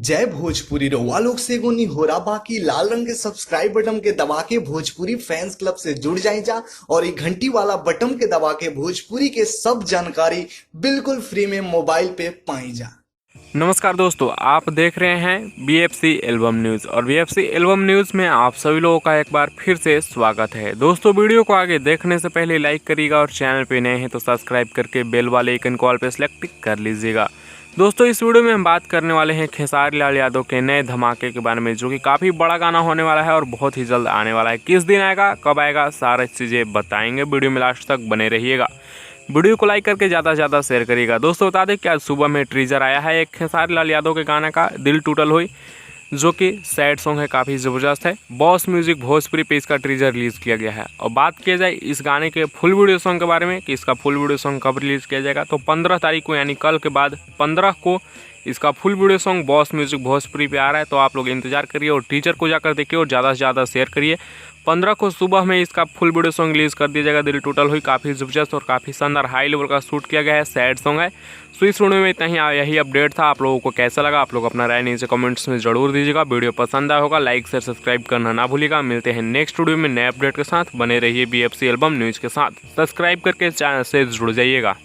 जय भोजपुरी रउआ लोग से एगो निहोरा बाकी लाल रंग के सब्सक्राइब बटन के दबा के भोजपुरी फैंस क्लब से जुड़ जाए जा और ये घंटी वाला बटन के दबा के भोजपुरी के सब जानकारी बिल्कुल फ्री में मोबाइल पे पाई जा। नमस्कार दोस्तों, आप देख रहे हैं बीएफसी एल्बम न्यूज़ और बीएफसी एल्बम न्यूज़ में आप सभी लोगों का एक बार फिर से स्वागत है। दोस्तों, वीडियो को आगे देखने से पहले लाइक करिएगा और चैनल पे नए हैं तो सब्सक्राइब करके बेल वाले आइकन कॉल पे सेलेक्ट कर लीजिएगा। दोस्तों, इस वीडियो में हम बात करने वाले हैं खेसारी लाल यादव के नए धमाके के बारे में, जो कि काफ़ी बड़ा गाना होने वाला है और बहुत ही जल्द आने वाला है। किस दिन आएगा, कब आएगा, सारी चीज़ें बताएंगे। वीडियो में लास्ट तक बने रहिएगा। वीडियो को लाइक करके ज़्यादा से ज़्यादा शेयर करिएगा। दोस्तों, बता दें कि आज सुबह में टीजर आया है एक खेसारी लाल यादव के गाने का, दिल टूटल हुई, जो कि सैड सॉन्ग है, काफ़ी ज़बरदस्त है। बॉस म्यूजिक भोजपुरी पे इसका टीजर रिलीज़ किया गया है। और बात किया जाए इस गाने के फुल वीडियो सॉन्ग के बारे में कि इसका फुल वीडियो सॉन्ग कब रिलीज़ किया जाएगा, तो 15 तारीख को यानी कल के बाद 15 को इसका full video song boss music Bhojpuri पे आ रहा है। तो आप लोग इंतजार करिए और टीजर को जाकर देखिए और ज़्यादा से ज़्यादा शेयर करिए। 15 को सुबह में इसका फुल वीडियो सॉन्ग रिलीज़ कर दिया जाएगा। दिल टूटल हुई काफ़ी ज़बरदस्त और काफ़ी शानदार हाई लेवल का शूट किया गया है, सैड सॉन्ग है। सो इस वीडियो में इतना ही, यही अपडेट था। आप लोगों को कैसा लगा, आप लोग अपना राय नीचे कमेंट्स में जरूर दीजिएगा। वीडियो पसंद आया होगा लाइक शेयर सब्सक्राइब करना ना भूलिएगा। मिलते हैं नेक्स्ट वीडियो में नए अपडेट के साथ। बने रहिए बीएफसी एल्बम न्यूज़ के साथ। सब्सक्राइब करके चैनल से जुड़ जाइएगा।